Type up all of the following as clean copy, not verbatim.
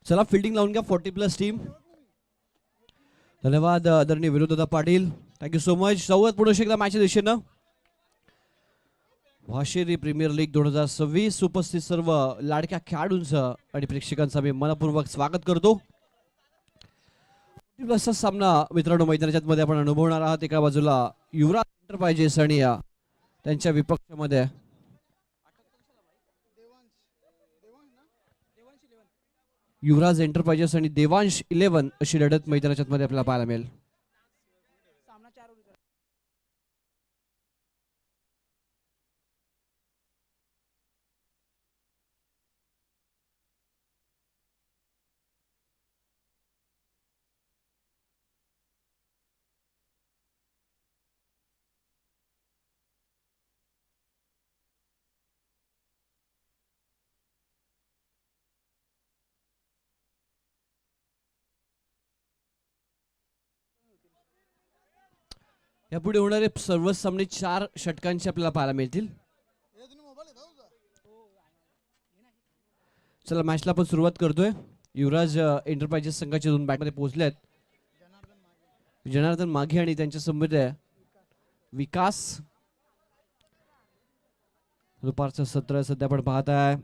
चला फिल्डिंग लावून घ्या 40+ टीम. धन्यवाद आदरणीय विनोददादा पाटील. Thank you so much. सौगत पुढे एकदा मॅचच्या दिशेनं. वाशेरी प्रीमियर लीग 2026 उपस्थित सर्व लाडक्या खेळाडूंचं आणि प्रेक्षकांचं मी मनपूर्वक स्वागत करतो. प्लसचा सामना मित्रांनो मैदानाच्या मध्ये आपण अनुभवणार आहात. एका बाजूला युवराज एंटरप्राइजेस आणि त्यांच्या विपक्षामध्ये युवराज एंटरप्राइजेस आणि देवांश 11 अशी लढत मैदानाच्या मध्ये आपल्याला पाहायला मिळेल. यापुढे होणारे सर्व सामने 4 षटकांचे आपल्याला पाहायला मिळतील. चला मॅचला आपण सुरुवात करतोय. युवराज एंटरप्राइजेस संघाचे 2 बॅटमध्ये पोहोचलेत. जनार्दन माघे आणि त्यांच्या समोर विकास. दुपारचं सत्र सध्या आपण पाहत आहे.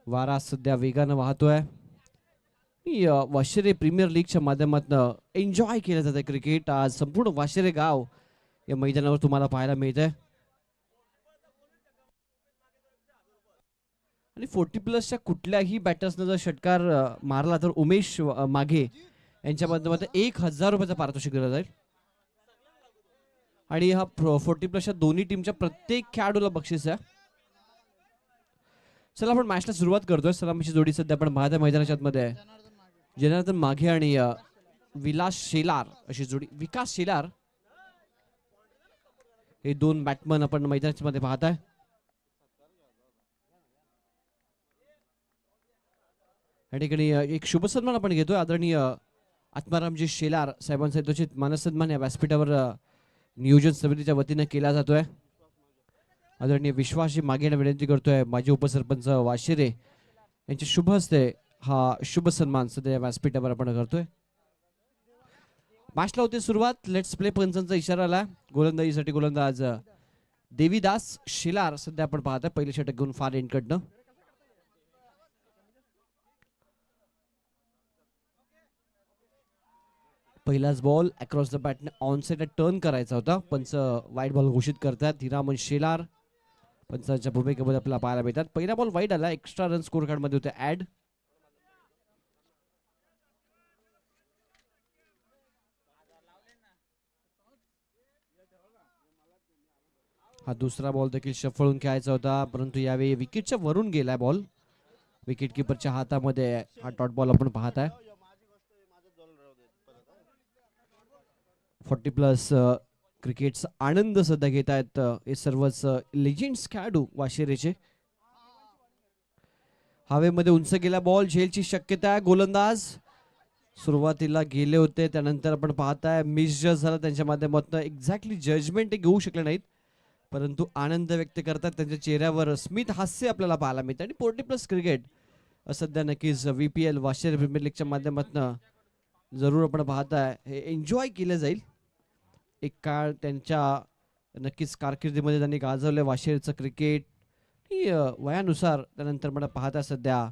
वारा सध्या वेगानं वाहतोय. वाशेरे प्रीमियर लीगच्या माध्यमातून एन्जॉय केलं जातं क्रिकेट. आज संपूर्ण वाशेरे गाव या मैदानावर तुम्हाला पाहायला मिळत आहे. आणि 40+ कुठल्याही बॅटर्सनं जर षटकार मारला तर उमेश माघे यांच्या माध्यमातून 1000 रुपयाचा पारितोषिक दिला जाईल. आणि हा 40+ दोन्ही टीमच्या प्रत्येक खेळाडूला बक्षीस आहे. चला आपण मॅचला सुरुवात करतोय. सलामीची जोडी सध्या आपण पाहत आहे मैदानाच्या मध्ये जनार्दन माघे आणि विलास शेलार अशी जोडी. विकास शेलार हे 2 बॅट्समन आपण मैदानाच्या मध्ये पाहत आहे. या ठिकाणी एक शुभ सन्मान आपण घेतोय. आदरणीय आत्मारामजी शेलार साहेबांचा यथोचित मानसन्मान या व्यासपीठावर नियोजन समितीच्या वतीने केला जातोय. आदरणीय विश्वासजी मागे विनंती करतोय माजी उपसरपंच वाशेरे यांच्या शुभ हस्ते हा शुभ सन्मान सध्या व्यासपीठावर आपण करतोय. मॅचला होते सुरुवात. लेट्स प्ले पंचांचा इशारा आला. गोलंदाजीसाठी गोलंदाज देवीदास शेलार सध्या आपण पाहतोय. पहिले षटक घेऊन फार एंडकडनं. पहिलाच बॉल अक्रॉस द बॅटने ऑन साइड टर्न करायचा होता. पंच वाईड बॉल घोषित करतात. हिरामन शेलार पंचांच्या भूमिकेमध्ये आपल्याला पाहायला मिळतात. पहिला बॉल वाईड आला. एक्स्ट्रा रन स्कोर कार्ड मध्ये होते ऍड. हा दुसरा बॉल देखील शफळून खेळायचा होता परंतु यावेळी विकेटच्या वरून गेलाय बॉल. विकेट किपरच्या हातामध्ये हा डॉट बॉल आपण पाहताय. 40+ क्रिकेटचा आनंद सध्या घेत आहेत हे सर्वच लेजेंड्स खेळाडू वाशेरेचे. हवेमध्ये उंच गेला बॉल. झेलची शक्यता आहे. गोलंदाज सुरुवातीला गेले होते त्यानंतर आपण पाहताय मिस जज झाला त्यांच्या माध्यमातून. एक्झॅक्टली जजमेंट ते घेऊ शकले नाहीत परंतु आनंद व्यक्त करतात. त्यांच्या चेहऱ्यावर स्मित हास्य आपल्याला पाहायला मिळतं. आणि 40+ क्रिकेट सध्या नक्कीच VPL वाशेरे प्रीमियर लीगच्या माध्यमातून जरूर आपण पाहताय हे एन्जॉय केलं जाईल. एक काळ त्यांच्या नक्कीच कारकिर्दीमध्ये त्यांनी गाजवलं वाशेरचं क्रिकेट. वयानुसार त्यानंतर मला पाहता सध्या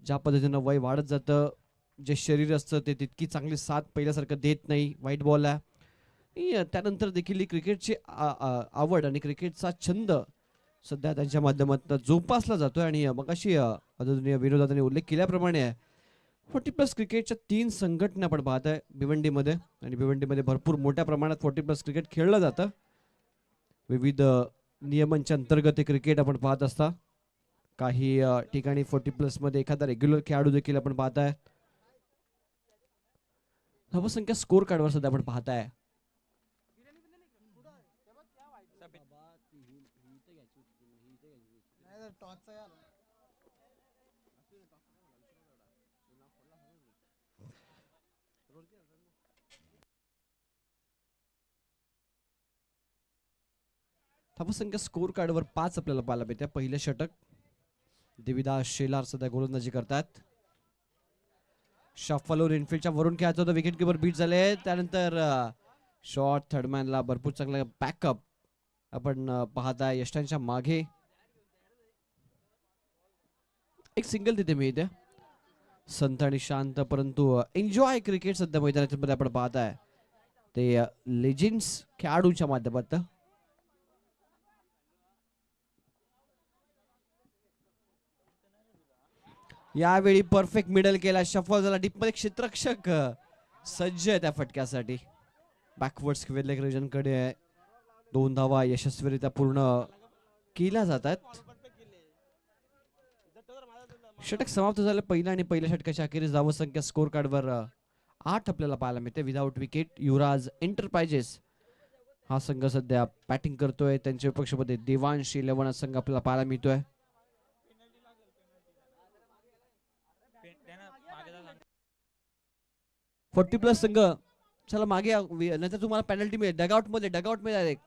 ज्या पद्धतीनं वय वाढत जातं जे शरीर असतं ते तितकी चांगली साथ पहिल्यासारखं देत नाही. वाईट बॉल आहे. त्यानंतर देखील क्रिकेटची आवड आणि क्रिकेटचा छंद सध्या त्यांच्या माध्यमातून जोपासला जातोय. आणि मगाशी आदरणीय विनोदाने उल्लेख केल्याप्रमाणे 40+ क्रिकेटच्या 3 संघटना आपण पाहत आहे भिवंडीमध्ये. आणि भिवंडीमध्ये भरपूर मोठ्या प्रमाणात 40+ क्रिकेट खेळलं जातं. विविध नियमांच्या अंतर्गत हे क्रिकेट आपण पाहत असता. काही ठिकाणी 40+ मध्ये एखादा रेग्युलर खेळाडू देखील आपण पाहताय. धावसंख्या स्कोर कार्डवर सध्या आपण पाहताय. धावसंख्या स्कोर कार्डवर 5 आपल्याला पाहायला मिळते. पहिले षटक देविदास शेलार सध्या गोलंदाजी करतात. शफलवर इनफिल्डच्या वरून खेळायचं होतं, विकेट किपर बीट झाले. त्यानंतर शॉट थर्डमॅनला भरपूर चांगला बॅकअप आपण पाहताय. यष्टांच्या मागे एक सिंगल तिथे मिळते. संत आणि शांत परंतु एन्जॉय क्रिकेट सध्या मैदानामध्ये आपण पाहताय ते लेजेंड्स खेळाडूंच्या माध्यमातून. यावेळी परफेक्ट मिडल केला, शफल झाला डीप मध्ये. क्षेत्ररक्षक सज्ज आहे त्या फटक्यासाठी. बॅकवर्ड्स क्वेल रिजन कडे 2 धावा यशस्वीरित्या पूर्ण केल्या जातात. षटक समाप्त झालं पहिल्या आणि पहिल्या षटकाच्या अखेरीस धाव संख्या स्कोर कार्डवर 8 आपल्याला पाहायला मिळते. विदाउट विकेट युवराज एंटरप्राइजेस हा संघ सध्या बॅटिंग करतोय. त्यांच्या विपक्षमध्ये देवांश 11 हा संघ आपल्याला पाहायला मिळतोय. 40+ संघ चला मागे, नंतर तुम्हाला पेनल्टी मिळेल. डगआउट मध्ये डायरेक्ट.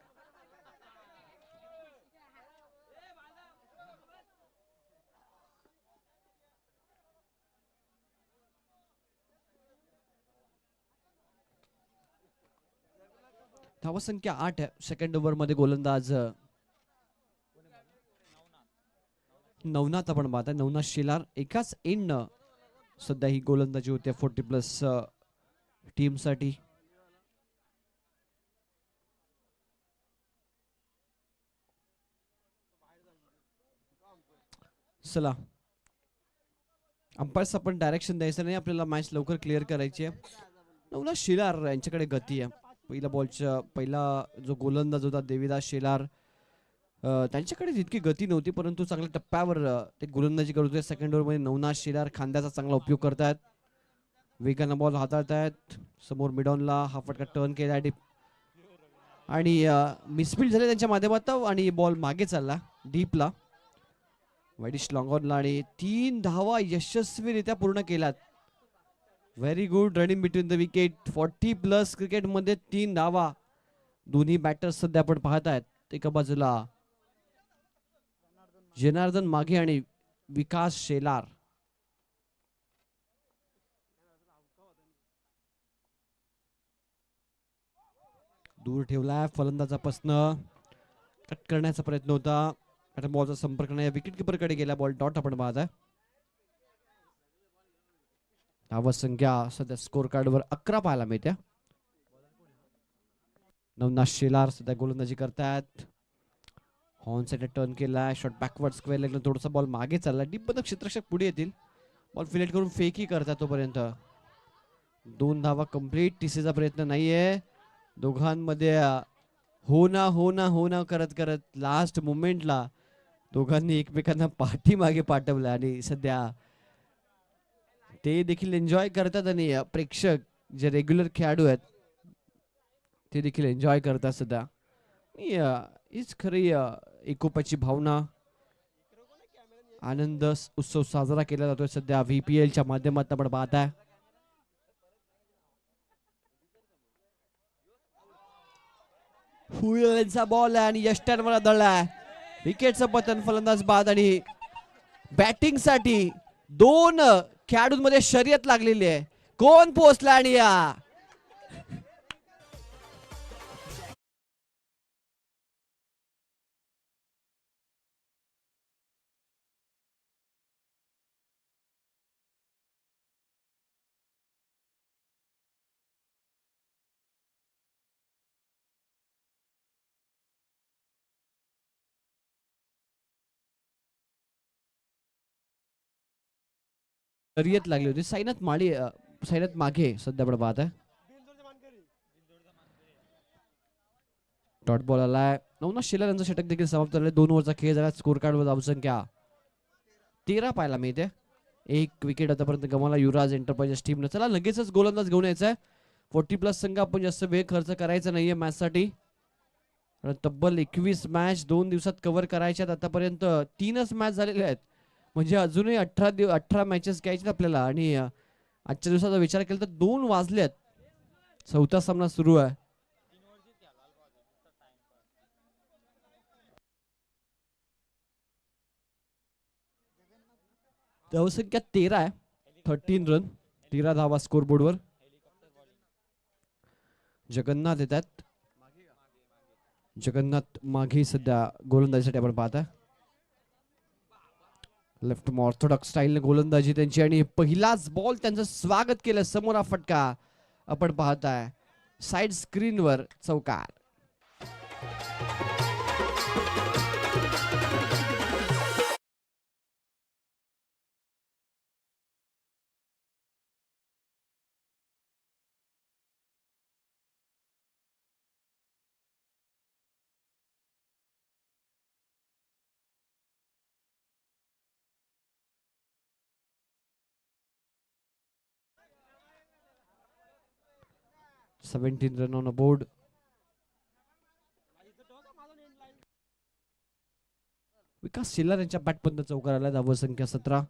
धावसंख्या 8 सेकंड ओव्हर मध्ये गोलंदाज नवनाथ आपण पाहताय. नवनाथ शेलार एकाच एंड सध्या ही गोलंदाजी होते 40+ टीम साठी. चला अंपायर्स आपण डायरेक्शन द्यायचं नाही, आपल्याला मॅच लवकर क्लिअर करायची आहे. नवनाथ शेलार यांच्याकडे गती आहे. पहिला बॉलच्या पहिला जो गोलंदाज होता देविदास शेलार, त्यांच्याकडे जितकी गती नव्हती परंतु चांगल्या टप्प्यावर ते गोलंदाजी करत होते. सेकंड ओव्हर मध्ये नवनाथ शेलार खांद्याचा चांगला उपयोग करतात, वेगानं बॉल हाताळतायत. समोर मिडॉनला हा फटका टर्न केला आणि मिसफील्ड झाले त्यांच्या माध्यमातून आणि बॉल मागे चालला डीपला. वाईडिश लॉंगॉनला आणि 3 धावा यशस्वीरित्या पूर्ण केल्यात. Very good running between the wicket. 40+ cricket मध्ये 3 धावा. दोन्ही बॅटर्स सध्या आपण पाहतायत. एका बाजूला जनार्दन माघे आणि विकास शेलार. दूर ठेवलाय फलंदाजापासून, कट करण्याचा प्रयत्न होता. बॉलचा संपर्क नाही, विकेट किपर कडे गेला बॉल. डॉट आपण पाहताय. धावसंख्या सध्या स्कोर कार्डवर 11 पाहायला मिळते. नवनाथ शेलार सध्या गोलंदाजी करतात. हॉर्न साइड टर्न केलाय. शॉट बॅकवर्ड स्क्वेअर लेगला थोडासा बॉल मागे चालला. डीप मध्ये क्षेत्ररक्षक पुढे येतील. बॉल फिलेट करून फेकी करतात तोपर्यंत. 2 धावा कंप्लीट. टीसीचा प्रयत्न नाहीये दोघांमध्ये. हो ना हो ना हो ना करत करत लास्ट मोमेंटला दोघांनी एकमेकांना पाठीमागे पाठवलं आणि सध्या ते देखील एन्जॉय करतात आणि प्रेक्षक जे रेग्युलर खेळाडू आहेत ते देखील एन्जॉय करतात सध्या. हीच खरी एकोपाची भावना, आनंद उत्सव साजरा केला जातोय सध्या VPL च्या माध्यमातून आपण पाहताय. फुलचा बॉल आहे आणि यष्टांवर दळलाय. विकेटचं पतन, फलंदाज बाद आणि बॅटिंग साठी 2 खेळाडूंमध्ये शर्यत लागलेली आहे. कोण पोहोचला आणि शर्यत लागली होती. साईनाथ माघे सध्या आपण पाहत आहे. डॉट बॉल आलाय. नवनाथ शेलार यांचं षटक देखील समाप्त झाले. 2 ओव्हरचा खेळ झाला. स्कोर कार्डवर धावसंख्या 13 पाहायला मिळते. 1 विकेट आतापर्यंत गमावला युवराज एंटरप्राइजेस टीमनं. चला लगेचच गोलंदाज घेऊन यायचा आहे. 40+ संघ आपण जास्त वेळ खर्च करायचा नाहीये मॅच साठी. तब्बल 21 मॅच 2 दिवसात कव्हर करायच्यात. आतापर्यंत 3च मॅच झालेल्या आहेत, म्हणजे अजूनही 18 मॅचेस घ्यायचे आपल्याला. आणि आजच्या दिवसाचा विचार केला तर 2 वाजलेत. 4था सामना सुरू आहे. धावसंख्या 13 आहे. 13 रन, 13 धावा स्कोर बोर्डवर. जगन्नाथ येतात. जगन्नाथ मागे सध्या गोलंदाजीसाठी आपण पाहता. लेफ्ट ऑर्थोडॉक्स स्टाईलने गोलंदाजी त्यांची आणि पहिलाच बॉल त्यांचं स्वागत केलं. समोर फटका आपण पाहताय साइड स्क्रीनवर चौकार. Seventeen run on a board. Vikas Shillar यांच्या बॅटमधनं चौकार आला. धाव संख्या 17.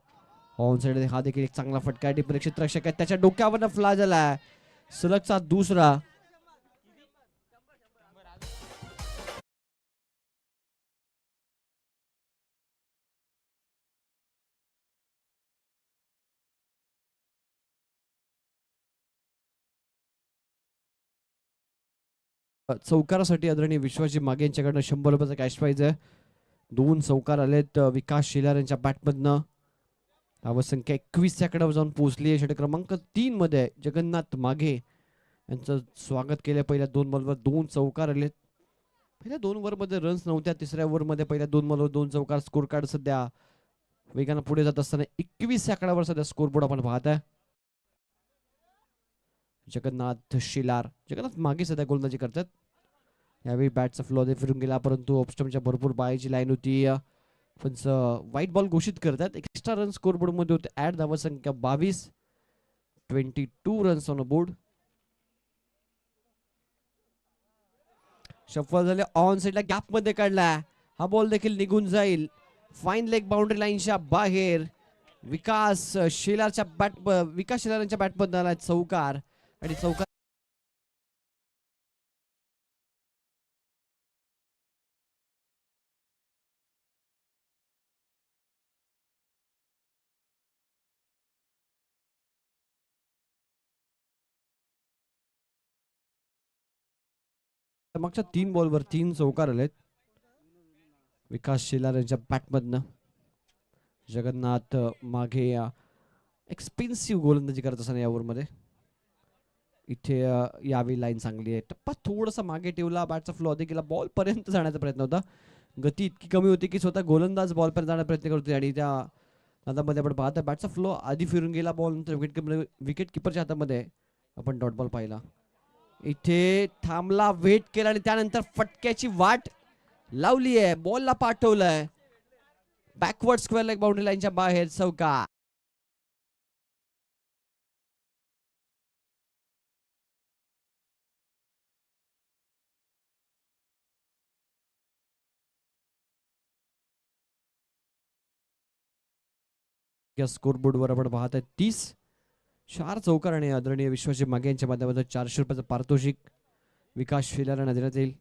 ऑन साइड हा देखील एक चांगला फटका आहे. टिप्पणी क्षेत्ररक्षक आहे त्याच्या डोक्यावरनं फ्ला झालाय. सलगचा दुसरा. चौकारासाठी आदरणीय विश्वाजी मागे यांच्याकडनं 100 रुपयाचा कॅश प्राइज आहे. 2 चौकार आलेत विकास शिलार यांच्या बॅटमधनं. धावसंख्या 21 च्या कडे जाऊन पोहोचली आहे. षटक क्रमांक 3 मध्ये जगन्नाथ मागे यांचं स्वागत केलं. पहिल्या 2 बॉलवर 2 चौकार आलेत. पहिल्या 2 ओव्हर मध्ये रन्स नव्हत्या. तिसऱ्या ओव्हर मध्ये पहिल्या 2 बॉलवर 2 चौकार. स्कोर कार्ड सध्या वेगानं पुढे जात असताना 21 च्या कडावर सध्या स्कोर बोर्ड आपण पाहताय. जगन्नाथ शिलार, जगन्नाथ मागे सध्या गोलंदाजी करतात. यावेळी बॅटचा फ्लो फिरून गेला परंतु ऑफस्टमच्या भरपूर बायची लाईन होती. पण व्हाईट बॉल घोषित करतात. एक्स्ट्रा रन स्कोर बोर्ड मध्ये होते. ऍड धावा संख्या 22. 22 रन्स ऑन बोर्ड. शफल झाले. ऑन साइडला गॅप मध्ये काढला. हा बॉल देखील निघून जाईल. फाईन लेग बाउंड्री लाईनच्या बाहेर. विकास शिलारच्या बॅटमध्ये आला चौकार आणि चौकार मागच्या 3 बॉलवर 3 चौकार आलेत विकास शिलार यांच्या बॅटमधनं. जगन्नाथ मागे एक्सपेन्सिव्ह गोलंदाजी करत असताना या ओव्हरमध्ये. इथे यावी लाईन चांगली आहे. टप्पा थोडासा मागे ठेवला. बॅटचा फ्लो अधिक केला. बॉल पर्यंत जाण्याचा प्रयत्न होता. गती इतकी कमी होती की स्वतः गोलंदाज बॉल पर्यंत जाण्याचा प्रयत्न करत होते आणि त्या नादामध्ये आपण पाहता बॅटचा फ्लो आधी फिरून गेला. बॉल नंतर विकेट किपरच्या हातामध्ये आपण डॉट बॉल पाहिला. इथे थांबला, वेट केला आणि त्यानंतर फटक्याची वाट लावली आहे. बॉलला पाठवलंय बॅकवर्ड स्क्वेअर लेग बाउंड्री लाईनच्या बाहेर चौकार. स्कोर बोर्ड वर आपण पाहत आहे 30. 4 चौकार आणि आदरणीय विश्वाजी मागे यांच्या माध्यमातून 400 रुपयाचं पारितोषिक विकास शिलार देण्यात येईल.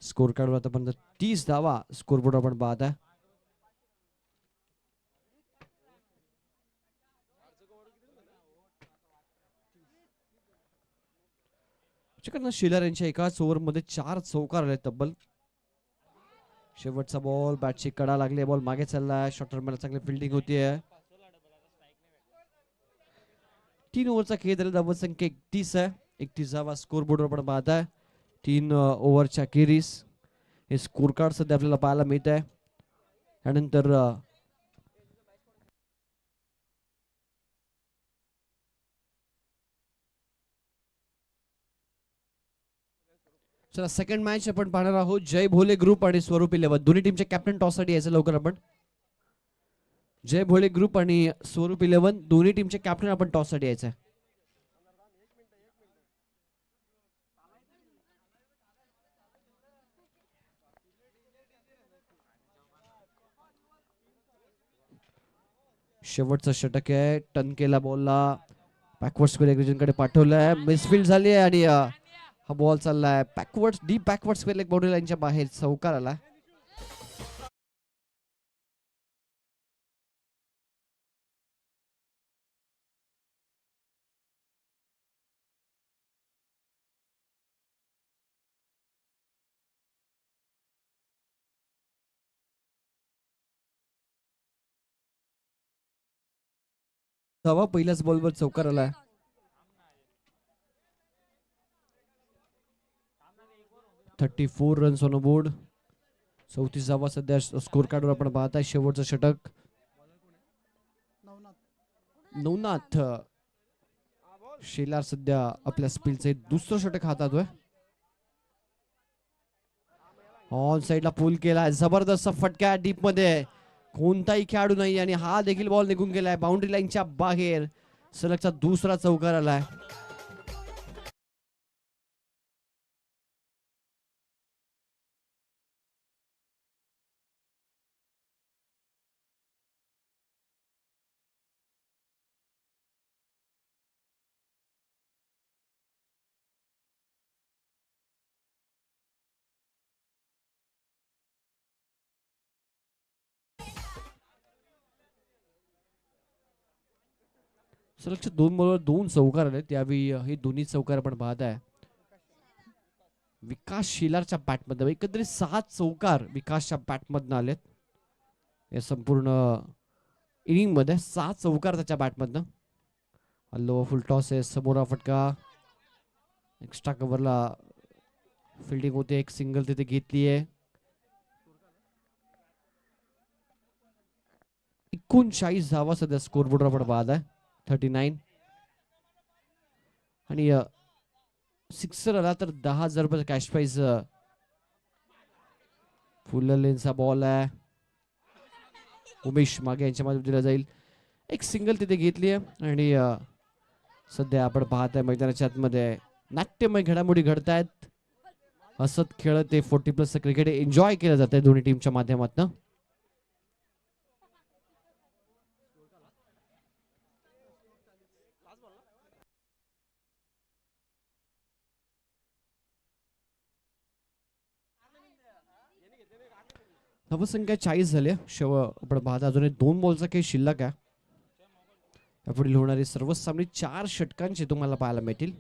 स्कोर कार्डवर आतापर्यंत 30 धावा स्कोर बोर्ड आपण पाहत आहे. शिलार यांच्या एकाच ओव्हर मध्ये 4 चौकार आले तब्बल. शेवटचा बॉल बॅटची कडा लागली. बॉल मागे चाललाय. शॉर्टर मला चांगली फिल्डिंग होतीये. 3 ओव्हरचा खेळ झाला. धावा संख्या 31 आहे. 31वा स्कोर बोर्डवर आपण पाहत आहे. 3 ओव्हरच्या खेरीस हे स्कोर कार्ड सध्या आपल्याला पाहायला मिळत आहे. त्यानंतर चला सेकंड मॅच आपण पाहणार आहोत. जय भोले ग्रुप आणि स्वरूप 11 दोन्ही टीमचे कॅप्टन टॉस साठी यायचं लवकर आपण. जय भोले ग्रुप आणि स्वरूप 11 दोन्ही टीमचे कॅप्टन आपण टॉस साठी यायचं. शेवटचा षटक आहे. टर्न केला बॉलला. बॅकवर्ड स्क्वेअर कडे पाठवलाय. मिसफील्ड झाली आहे आणि हा बॉल चाललाय backward deep backward square leg boundary लाईनच्या बाहेर चौकार आला. धावा पहिल्याच बॉलवर चौकार आलाय. $34 रन्स ऑन बोर्ड. 34 धावा सध्या स्कोर कार्डवर आपण पाहताय. शेवटचं षटक नवनाथ शेलार सध्या आपल्या स्पिलचे दुसरं षटक हातातोय. ऑन साइडला पूल केलाय. जबरदस्त फटका डीप मध्ये. कोणताही खेळाडू नाही आणि हा देखील बॉल निघून गेलाय बाउंड्री लाईनच्या बाहेर. सलगचा दुसरा चौकार आलाय. सलगच्या 2 बॉलवर 2 चौकार आले. त्यावेळी हे दोन्ही चौकार आपण पाहत आहे विकास शेलारच्या बॅटमधनं. एकंदरीत 6 चौकार विकासच्या बॅटमधनं आलेत या संपूर्ण इनिंग मध्ये. 6 चौकार त्याच्या बॅटमधनं. लो फुल टॉस आहे. समोर फटका. एक्स्ट्रा कव्हरला फिल्डिंग होते. एक सिंगल तिथे घेतली आहे. 39 धावा सध्या स्कोर बोर्डवर आपण पाहत आहे. 39 आणि सिक्सर आला तर 10,000 रुपये कॅश प्राइज. फुल लेनचा बॉल आहे. उमेश मागे यांच्या मध्ये दिला जाईल. एक सिंगल तिथे घेतली आहे आणि सध्या आपण पाहत आहे मैदानाच्या आतमध्ये नाट्यमय घडामोडी घडतायत. हसत खेळत ते 40+ क्रिकेट एन्जॉय केलं जात आहे दोन्ही टीमच्या माध्यमातून. धावसंख्या 40 झाली. आपण पाहता अजून 2 बॉलचा काही शिल्लक आहे. यापुढील होणारे सर्व सामने 4 षटकांचे तुम्हाला पाहायला मिळतील.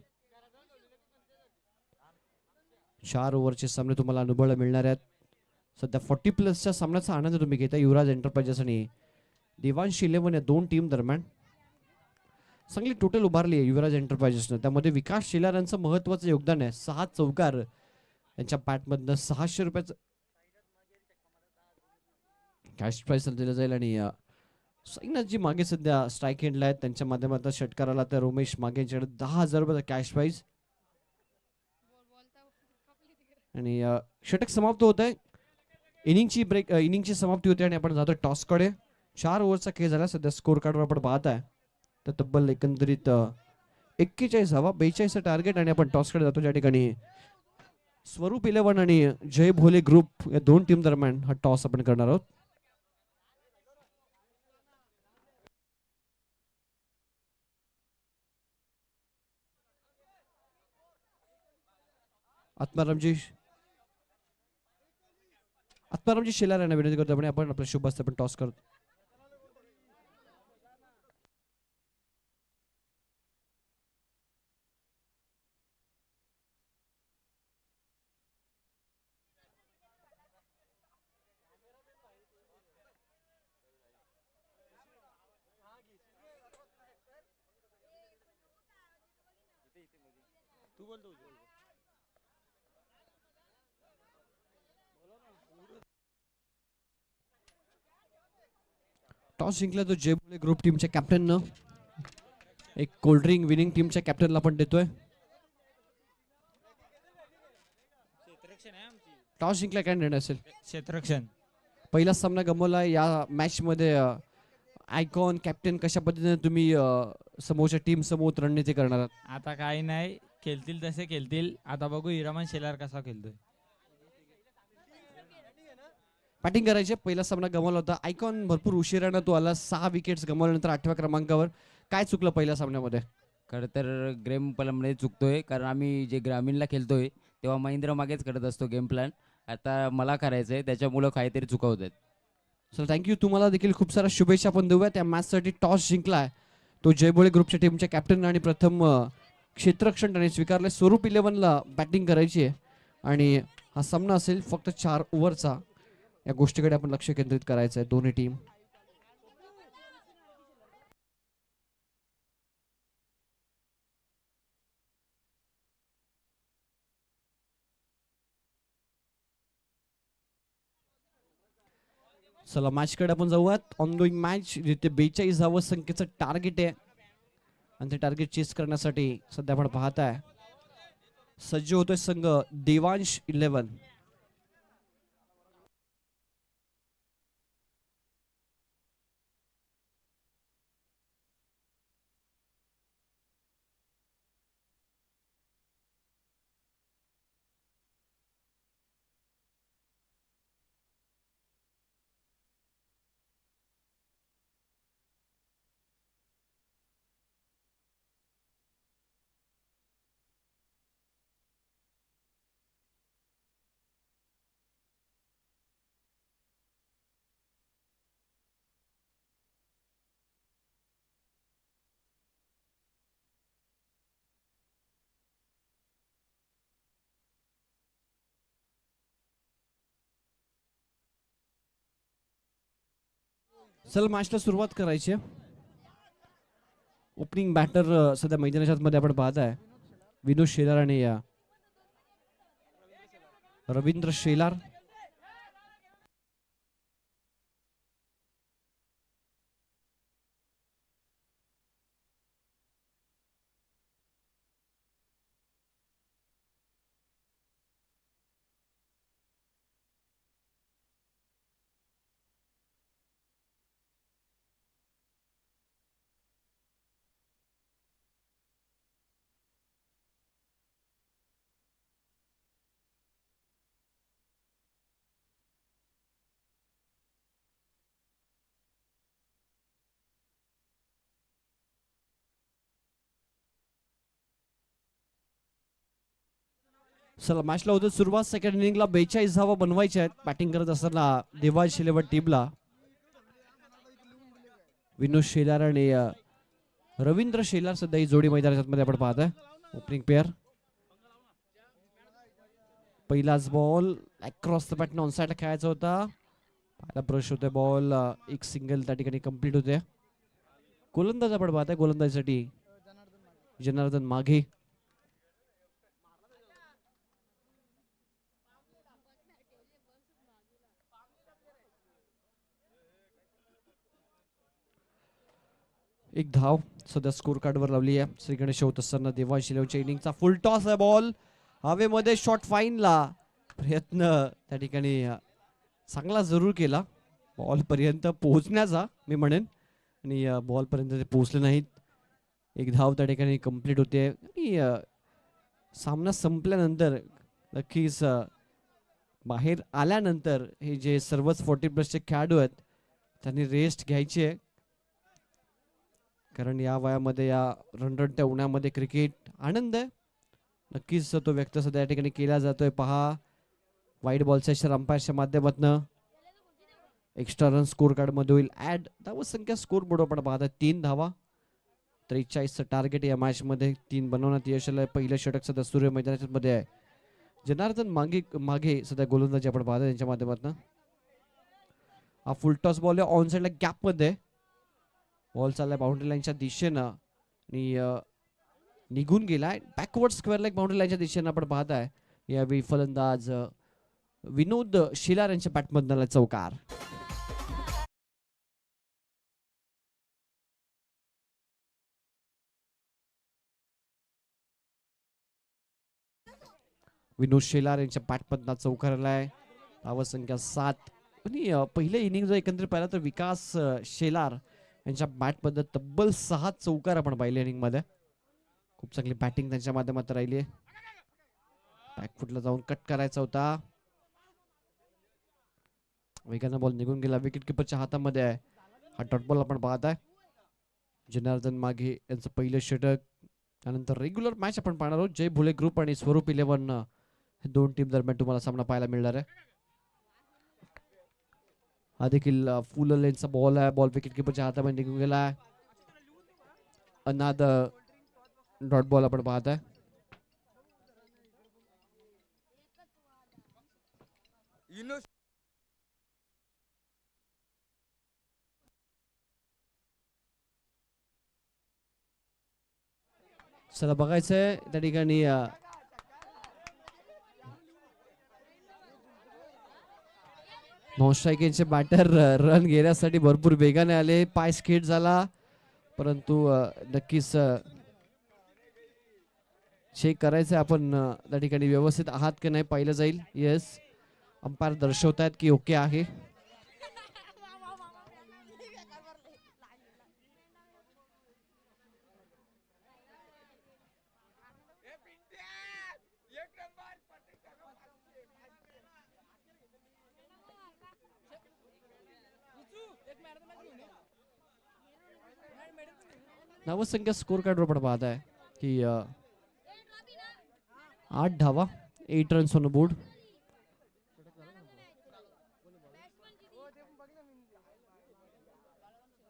4 ओव्हरचे सामने तुम्हाला अनुभवायला मिळणार आहेत. सध्या 40+ सामन्याचा आनंद तुम्ही घेता. युवराज एंटरप्राइजेस आणि देवांश 11 या 2 टीम दरम्यान चांगली टोटल उभारली आहे युवराज एंटरप्राइजेसनं. त्यामध्ये विकास शेलार यांचं महत्वाचं योगदान आहे. 6 चौकार यांच्या बॅटमधनं. 600 रुपयाचं कॅश प्राइस दिलं जाईल आणि साईनाथ जी मागे सध्या स्ट्राईक हँडला आहेत त्यांच्या माध्यमातून षटकाराला तर उमेश मागे यांच्याकडे 10,000 रुपयाचा कॅश प्राइस. आणि षटक समाप्त होत आहे. इनिंगची समाप्ती होते आणि आपण जातो टॉसकडे. 4 ओव्हरचा खेळ झाला. सध्या स्कोर कार्डवर आपण पाहत आहे तर तब्बल एकंदरीत 41 धावा 42 टार्गेट आणि आपण टॉसकडे जातो ज्या ठिकाणी स्वरूप 11 आणि जय भोले ग्रुप या 2 टीम दरम्यान हा टॉस आपण करणार आहोत. आत्मारामजी शेलार यांना विनंती करतो आपण आपल्या शुभ हस्ते आपण टॉस करतो. टॉस जिंकला तो जय भोले ग्रुप टीमच्या कॅप्टननं. एक कोल्ड्रिंक विनिंग टीमच्या कॅप्टनला आपण देतोय. टॉस जिंकला काय निर्णय असेल? क्षेत्ररक्षण. पहिला सामना गमवला या मॅच मध्ये. आयकॉन कॅप्टन कशा पद्धतीने तुम्ही समोरच्या टीम समोर रणनीती करणार आहात? आता काही नाही, खेळतील तसे खेळतील. आता बघू हिरामन शेलार कसा खेळतोय. बॅटिंग करायचे. पहिला सामना गमावला होता. आयकॉन भरपूर उशिरानं तो आला. 6 विकेट्स गमावल्यानंतर 8व्या क्रमांकावर. काय चुकलं पहिल्या सामन्यामध्ये? खरं तर गेम प्लॅनमध्ये चुकतोय, कारण आम्ही जे ग्रामीणला खेळतोय तेव्हा महेंद्र मागेच करत असतो गेम प्लॅन. आता मला करायचं आहे, त्याच्यामुळं काहीतरी चुकवत आहेत. Sir thank you. तुम्हाला देखील खूप साऱ्या शुभेच्छा पण देऊया. त्या मॅचसाठी टॉस जिंकलाय तो जयभोळे ग्रुपच्या टीमच्या कॅप्टन आणि प्रथम क्षेत्ररक्षण त्याने स्वीकारले. स्वरूप 11ला बॅटिंग करायची आहे आणि हा सामना असेल फक्त 4 ओव्हरचा. या गोष्टीकडे आपण लक्ष केंद्रित करायचं आहे दोन्ही टीम. चला मॅचकडे आपण जाऊयात. ऑन गोईंग मॅच जिथे 42 धावा संख्येचं टार्गेट आहे आणि ते टार्गेट चेस करण्यासाठी सध्या आपण पाहताय सज्ज होतोय संघ देवांश 11. चल मॅचला सुरुवात करायची आहे. ओपनिंग बॅटर सध्या मैदानाच्या मध्ये आपण पाहताय विनोद शेलार आणि रवींद्र शेलार. चला मॅचला होतं सुरुवात. सेकंड इनिंगला 42 धावा बनवायच्या आहेत. बॅटिंग करत असताना देवांश 11 टीमला विनोद शेलार आणि रवींद्र शेलार सध्या ही जोडी मैदानाच्या मध्ये आपण पाहताय. Opening pair. पहिलाच बॉल अक्रॉस द बॅटन ऑन साइडला खेळायचा होता. पहिला ब्रश होते बॉल. एक सिंगल त्या ठिकाणी कंप्लीट होते. गोलंदाज आपण पाहताय. गोलंदाजीसाठी जनार्दन माघे. एक धाव सध्या स्कोर कार्डवर लावली आहे. श्री गणेश होत असताना देवांश 11च्या इनिंगचा फुल टॉस आहे. बॉल हवेमध्ये शॉट फाईनला प्रयत्न त्या ठिकाणी चांगला जरूर केला बॉल पर्यंत पोहोचण्याचा मी म्हणेन आणि बॉल पर्यंत ते पोहोचले नाहीत. एक धाव त्या ठिकाणी कंप्लीट होते आणि सामना संपल्यानंतर नक्कीच बाहेर आल्यानंतर हे जे सर्वच 40+ खेळाडू आहेत त्यांनी रेस्ट घ्यायची आहे. कारण या वयामध्ये या रणरणत्या उन्हामध्ये क्रिकेट आनंद आहे नक्कीच तो व्यक्त सध्या या ठिकाणी केला जातोय. पहा वाईट बॉल सेशन अंपायरच्या माध्यमातून एक्स्ट्रा रन स्कोर कार्ड मध्ये होईल ऍड. धाव संख्या स्कोर बोर्ड आपण पाहता 3 धावा. 43चं टार्गेट या मॅच मध्ये 3 बनवण्यात यश आलंय. पहिलं षटक सध्या सूर्य मैदानाच्या मध्ये आहे. जनार्दन मागे सध्या गोलंदाजी आपण पाहता त्यांच्या माध्यमातून. हा फुल टॉस बॉल आहे ऑन साइडला गॅप मध्ये. बॉल चाललाय बाउंड्री लाईनच्या दिशेनं आणि निघून गेलाय. बॅकवर्ड स्क्वेअर लेग बाउंड्री लाईनच्या दिशेनं आपण पाहताय. यावेळी फलंदाज विनोद शेलार यांच्या बॅटमधून चौकार. विनोद शेलार यांच्या बॅटमधून चौकार आलाय. धाव संख्या 7 आणि पहिल्या इनिंग जर एकंदरीत पाहिला तर विकास शेलार यांच्या बॅटमध्ये तब्बल 6 चौकार आपण पाहिले इनिंग मध्ये. खूप चांगली बॅटिंग त्यांच्या माध्यमातून राहिली आहे. बॅकफुटला जाऊन कट करायचा होता. वेगानं बॉल निघून गेला. विकेट किपरच्या हातामध्ये आहे. हा डॉट बॉल आपण पाहताय. जनार्दन माघे यांचं पहिलं षटक. त्यानंतर रेग्युलर मॅच आपण पाहणार आहोत. जय भुले ग्रुप आणि स्वरूप 11 हे दोन टीम दरम्यान तुम्हाला सामना पाहायला मिळणार आहे. हा देखील फुल लेनचा बॉल आहे. बॉल विकेट किपरच्या हातामध्ये निघून गेला आहे. अनादर डॉट बॉल आपण पाहताय. चला बघायचंय त्या ठिकाणी नॉनस्ट्रायकिंगचे बॅटर रन घेण्यासाठी भरपूर वेगाने आले, पाय स्किट झाला, परंतु नक्कीच चेक करायचं आपण त्या ठिकाणी व्यवस्थित आहात की नाही पाहिलं जाईल. येस, अंपायर दर्शवतायत की ओके आहे. धावसंख्या स्कोर कार्डवर पण पाहत आहे की 8 धावा, 8 रन्स ऑन बोर्ड.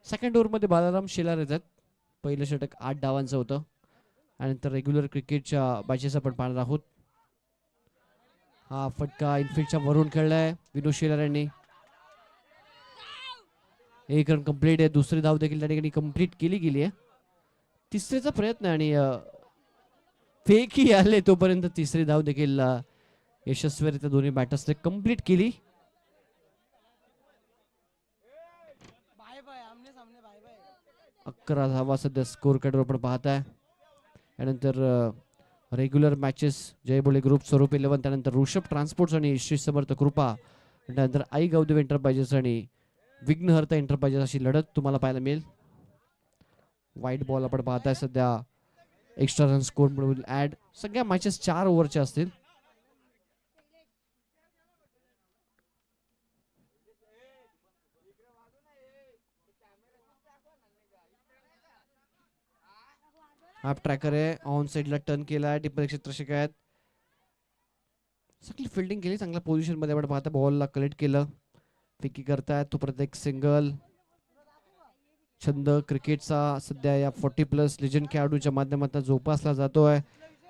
सेकंड ओव्हरमध्ये बालाराम शेलार येतात. पहिलं षटक 8 धावांचं होतं आणि नंतर रेग्युलर क्रिकेटच्या बॅचेस आपण पाहणार आहोत. हा फटका इनफिल्डच्या वरून खेळलाय विनोद शेलार यांनी. एक रन कंप्लीट आहे. दुसरी धाव देखील त्या ठिकाणी कंप्लीट केली गेली आहे. तिसरीचा प्रयत्न आणि फेकही आले तोपर्यंत तिसरी धाव देखील यशस्वीरित्या दोन्ही बॅटर्सने कंप्लीट केली. अकरा धावा सध्या स्कोर कार्डवर आपण पाहताय. त्यानंतर रेग्युलर मॅचेस जय बोले ग्रुप स्वरूप 11, त्यानंतर ऋषभ ट्रान्सपोर्ट्स आणि श्री समर्थ कृपा, त्यानंतर आई गौदेव एंटरप्राइजेस आणि विघ्नहर्ता एंटरप्राइजेस अशी लढत तुम्हाला पाहायला मिळेल. व्हाईट बॉल आपण पाहताय सध्या एक्स्ट्रा रन स्कोर म्हणून ऍड. सगळ्या मॅचेस 4 ओव्हरच्या असतील. हाफ ट्रॅकर आहे, ऑन साइडला टर्न केला, टिप्पर क्षेत्ररक्षक आहेत. सगळी फिल्डिंग केली, चांगल्या पोझिशन मध्ये आपण पाहता. बॉलला कलेक्ट केलं, फिकी करतायत तो प्रत्येक सिंगल. छंद क्रिकेटचा सध्या या 40+ लेजंड खेळाडूच्या माध्यमातून जोपासला जातोय.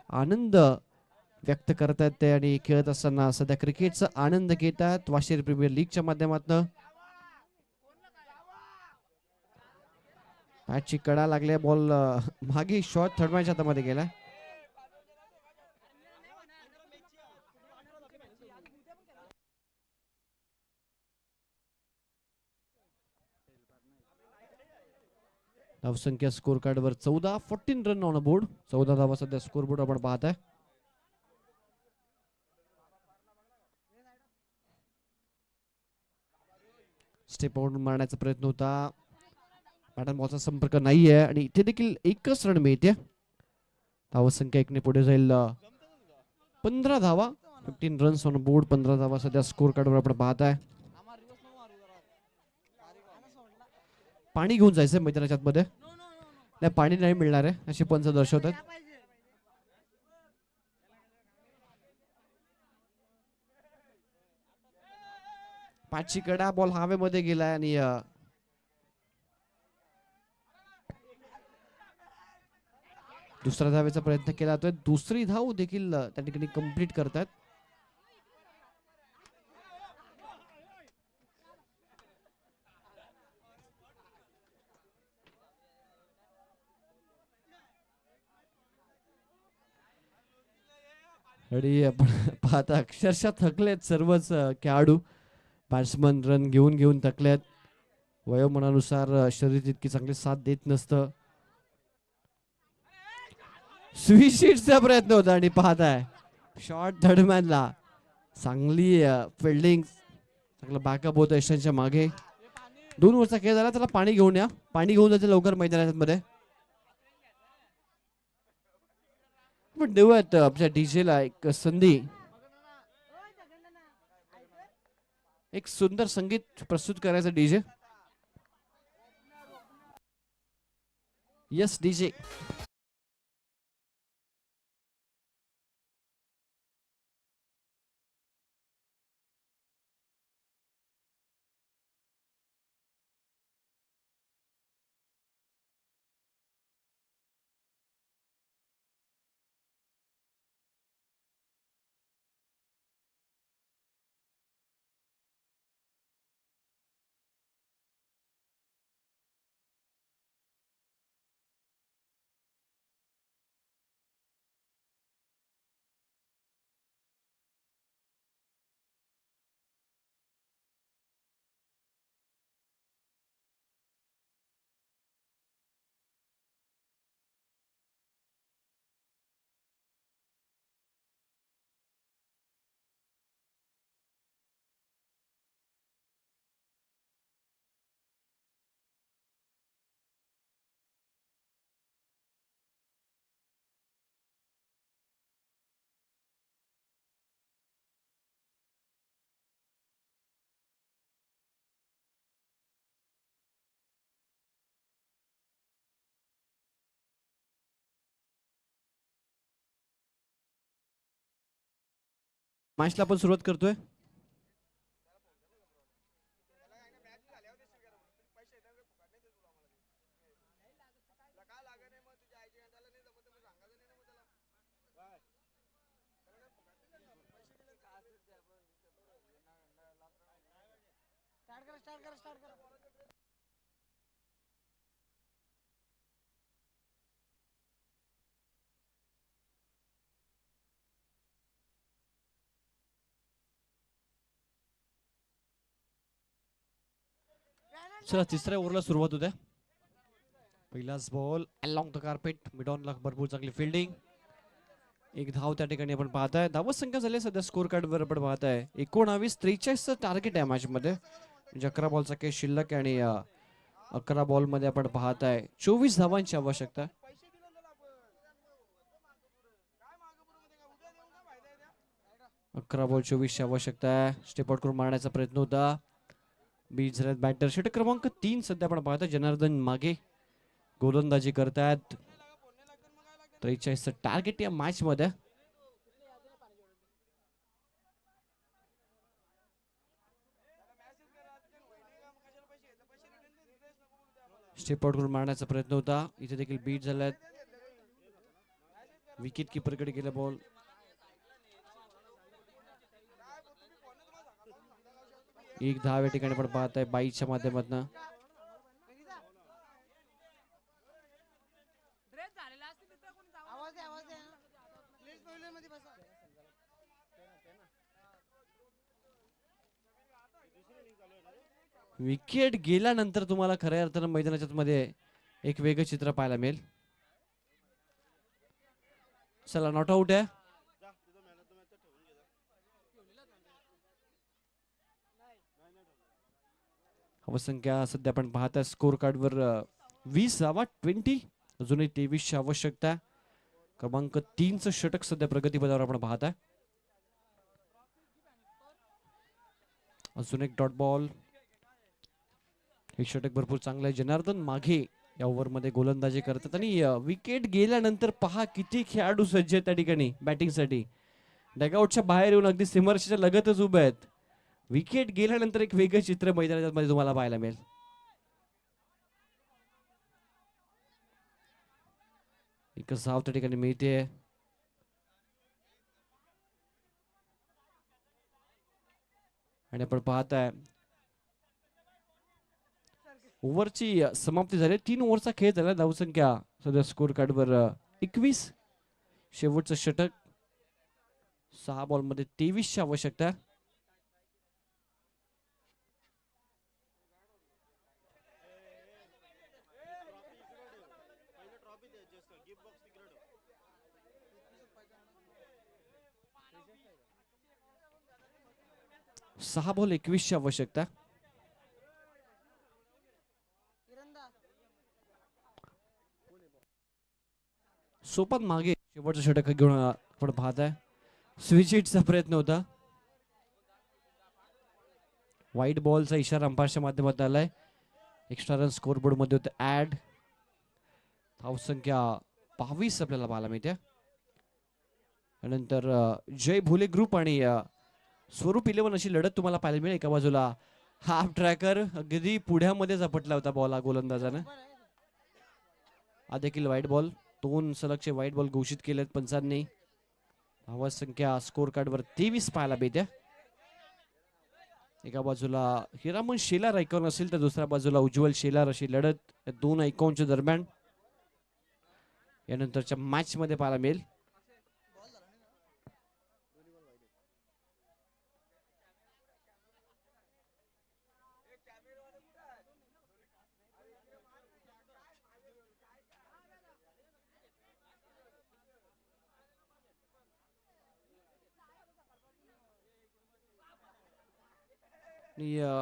आनंद व्यक्त करतायत ते आणि खेळत असताना सध्या क्रिकेटचा आनंद घेतात वाशिर प्रीमियर लीगच्या माध्यमातून. बॅटची कडा लागल्या, बॉल मागे शॉट थर्ड मॅच हातामध्ये गेला. धावसंख्या स्कोर कार्ड वर 14 रन ऑन बोर्ड. 14 धावा सध्या स्कोर बोर्ड आपण पाहताय. स्टेप आउट मारण्याचा प्रयत्न होता, पॅटर्न बॉलचा संपर्क नाहीये आणि इथे देखील एकच रन मिळते. धावसंख्या 1 ने पुढे जाईल. 15 धावा, 15 रन्स ऑन बोर्ड. 15 धावा सध्या स्कोर कार्ड वर आपण पाहताय. पाणी घेऊन जायचंय मैदानाच्या आतमध्ये. नाही, पाणी नाही मिळणार आहे अशी पंच दर्शवतात. पाचची कडा, बॉल हवेमध्ये गेलाय आणि दुसऱ्या धावेचा प्रयत्न केला जातोय. दुसरी धाव देखील त्या ठिकाणी कंप्लीट करतात. आणि आपण पाहता अक्षरशः थकलेत सर्वच खेळाडू. बॅट्समन रन घेऊन घेऊन थकलेत. वयोमानानुसार शरीर तितकी चांगली साथ देत नसतं. स्वीशीटचा प्रयत्न होता आणि पाहताय शॉर्ट थर्ड मॅनला चांगली फिल्डिंग, चांगलं बॅकअप होतं यशांच्या मागे. 2 ओव्हरचा खेळ झाला. त्याला पाणी घेऊन या, पाणी घेऊन जायचं लवकर मैदानामध्ये. पण देऊयात आपल्या डीजेला एक संधी, एक सुंदर संगीत प्रस्तुत करायचं डीजे. Yes DJ. मॅचला आपण सुरुवात करतोय. चला तिसऱ्या ओव्हरला सुरुवात होत्या. पहिलाच ball along the carpet mid ऑनला भरपूर चांगली फिल्डिंग. एक धाव त्या ठिकाणी आपण पाहताय. धावत संख्या झाली सध्या स्कोर कार्ड वर आपण पाहताय 19-43 टार्गेट आहे मॅच मध्ये. म्हणजे 11 बॉलचा केस शिल्लक आणि 11 बॉल मध्ये आपण पाहताय 24 धावांची आवश्यकता. 11 बॉल 24 ची आवश्यकता आहे. स्टेप आउट करून मारण्याचा प्रयत्न होता. बीट झाल्यात बॅटर. षटक क्रमांक 3 सध्या आपण पाहतोय. जनार्दन मागे गोलंदाजी करतायत. 43 टार्गेट या मॅच मध्ये. स्टेप आउट करून मारण्याचा प्रयत्न होता. इथे देखील बीट झाल्यात. विकेट किपर कडे गेला बॉल. एक धाव या ठिकाणी आपण पाहताय बाईच्या माध्यमातून. विकेट गेल्यानंतर तुम्हाला खऱ्या अर्थानं मैदानाच्या मध्ये एक वेगळं चित्र पाहायला मिळेल. चला नॉट आउट आहे. संख्या सध्या आपण पाहता स्कोर कार्ड वर 20 धावा 20. अजूनही 23 ची आवश्यकता. क्रमांक 3 चं षटक सध्या प्रगतीपदावर आपण पाहताय. अजून एक डॉट बॉल. हे षटक भरपूर चांगलं आहे. जनार्दन मागे या ओव्हर मध्ये गोलंदाजी करतात आणि विकेट गेल्यानंतर पहा किती खेळाडू सज्ज आहेत त्या ठिकाणी बॅटिंग साठी. डगआउटच्या बाहेर येऊन अगदी सीमारेषेच्या लगतच उभे आहेत. विकेट गेल्यानंतर एक वेगळं चित्र मैदानामध्ये तुम्हाला पाहायला मिळेल. एकच धाव त्या ठिकाणी मिळते. आणि आपण पाहताय ओव्हरची समाप्ती झाली. 3 ओव्हरचा खेळ झाला. धावसंख्या सध्या स्कोर कार्ड वर 21. शेवटचं षटक 6 बॉल मध्ये 23 ची आवश्यकता. सहा बॉल 21 ची आवश्यकता. सोपान मागे शेवटचं षटक घेऊन आपण पाहताय. स्विच हिटचा प्रयत्न होता. व्हाईट बॉलचा इशारा अंपायरच्या माध्यमातून आलाय. एक्स्ट्रा रन स्कोर बोर्ड मध्ये होते ऍड. धावसंख्या 22 आपल्याला पाहायला मिळते. नंतर जय भोले ग्रुप आणि स्वरूप 11 अशी लढत तुम्हाला पाहायला मिळेल. एका बाजूला हाफ ट्रॅकर अगदी पुढ्यामध्ये झपटला होता बॉल गोलंदाजानं. हा देखील व्हाईट बॉल. 2 सलगचे व्हाईट बॉल घोषित केलेत पंचांनी. धावा संख्या स्कोर कार्ड वर 23 पाहायला मिळते. एका बाजूला हिरामन शेलार आयकॉन असेल तर दुसऱ्या बाजूला उज्ज्वल शेलार अशी लढत या 2 आयकॉनच्या दरम्यान यानंतरच्या मॅच मध्ये पाहायला मिळेल.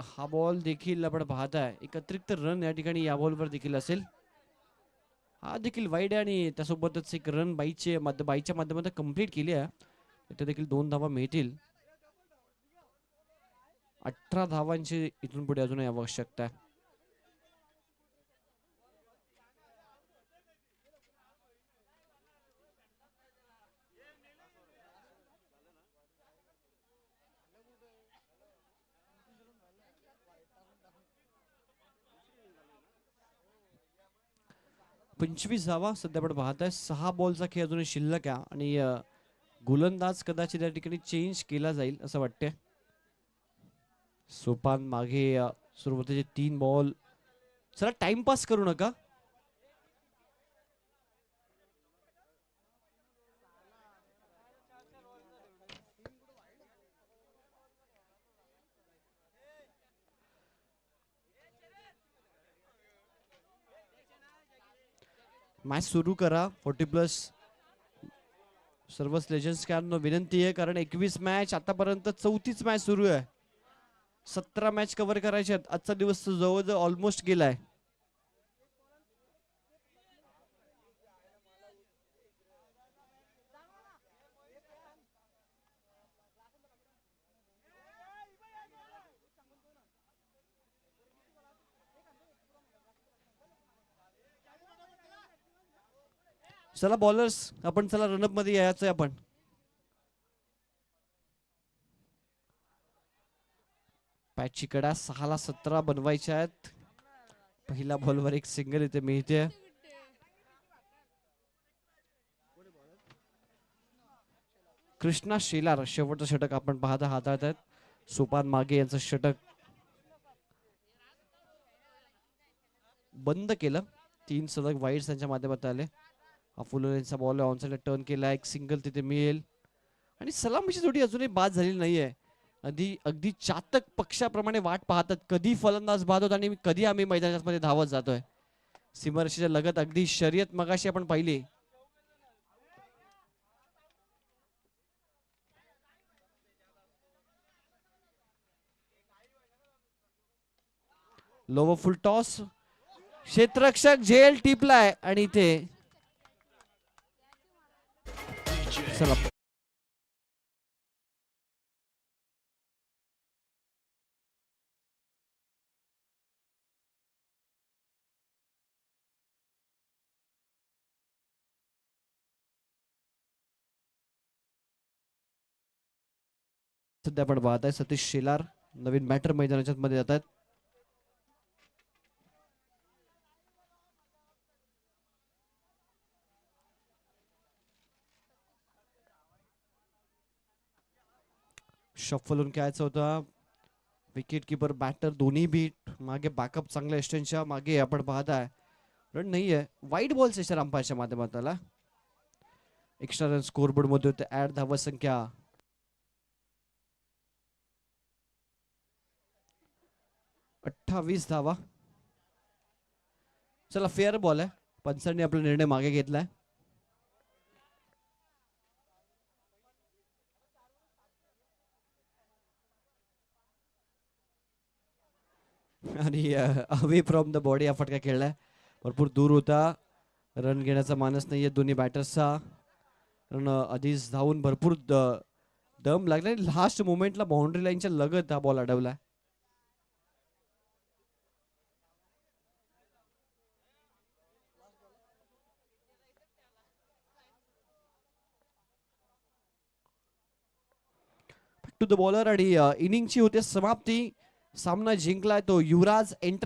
हा बॉल देखील आपण पाहताय एक अतिरिक्त रन या ठिकाणी या बॉलवर देखील असेल. हा देखील वाईड आहे आणि त्यासोबतच एक रन बाईच्या माध्यमातून कंप्लीट केली आहे. इथे देखील 2 धावा मिळतील. 18 धावांची इथून पुढे अजूनही आवश्यकता आहे. 25 धावा सध्या आपण पाहताय. 6 बॉलचा खेळ अजूनही शिल्लक आहे आणि गोलंदाज कदाचित या ठिकाणी चेंज केला जाईल असं वाटतंय. सोपान मागे सुरुवातीचे 3 बॉल. चला टाइमपास करू नका. मॅच सुरू करा. 40+ सर्वच लेजंड्स खेळाडूंना विनंती आहे, कारण 21 मॅच आतापर्यंत 34च मॅच सुरू आहे. 17 मॅच कव्हर करायचे आहेत. आजचा दिवस जवळजवळ ऑलमोस्ट गेलाय. चला बॉलर्स, आपण चला रनअप मध्ये यायचंय आपण. पॅचची कडा 6 ला 17 बनवायच्या आहेत. पहिल्या बॉलवर एक सिंगल इथे मिळते. कृष्णा शेलार शेवटचं षटक आपण पाहता हाताळत आहेत. सोपान मागे यांचं षटक बंद केलं. 3 सलग वाईड्स त्यांच्या माध्यमातून आले. अफुलेंचा बॉल ऑनसाइडला टर्न केला. एक सिंगल तिथे मिळेल आणि सलामीची जोडी अजूनही बाद झालेली नाहीये. अगदी चातक पक्षाप्रमाणे वाट पाहतात कधी फलंदाज बाद होत आणि कधी आम्ही मैदानामध्ये धावत जातोय. सीमारेषेच्या लगत अगदी शर्यत मगाशी आपण पाहिली. लोवर फुल टॉस. क्षेत्ररक्षक झेल टिपलाय आणि इथे चला सध्या आपण पाहताय सतीश शेलार नवीन बॅटर मैदानाच्या मध्ये जातात. शफलून खेळायचं होता. विकेट किपर बॅटर दोन्ही बीट मागे बॅकअप चांगल्या एस्टनच्या मागे आपण पाहताय रन नाहीये. वाईट बॉल सेशन अंपायरच्या माध्यमातून एक्स्ट्रा रन स्कोरबोर्ड मध्ये होते. ऍड धावा संख्या 28 धावा. चला फेअर बॉल आहे. पंचांनी आपला निर्णय मागे घेतलाय. आणि अवे फ्रॉम द बॉडी हा फटका खेळलाय. भरपूर दूर होता. रन घेण्याचा मानस नाहीये दोन्ही बॅटर्सचा. रन आधीच धावून भरपूर दम लागला. लास्ट मोमेंटला बाउंड्री लाईनच्या लगत हा बॉल अडवला. टू द बॉलर आणि इनिंगची होते समाप्ती. सामना जिंकलाय तो युवराज एंटर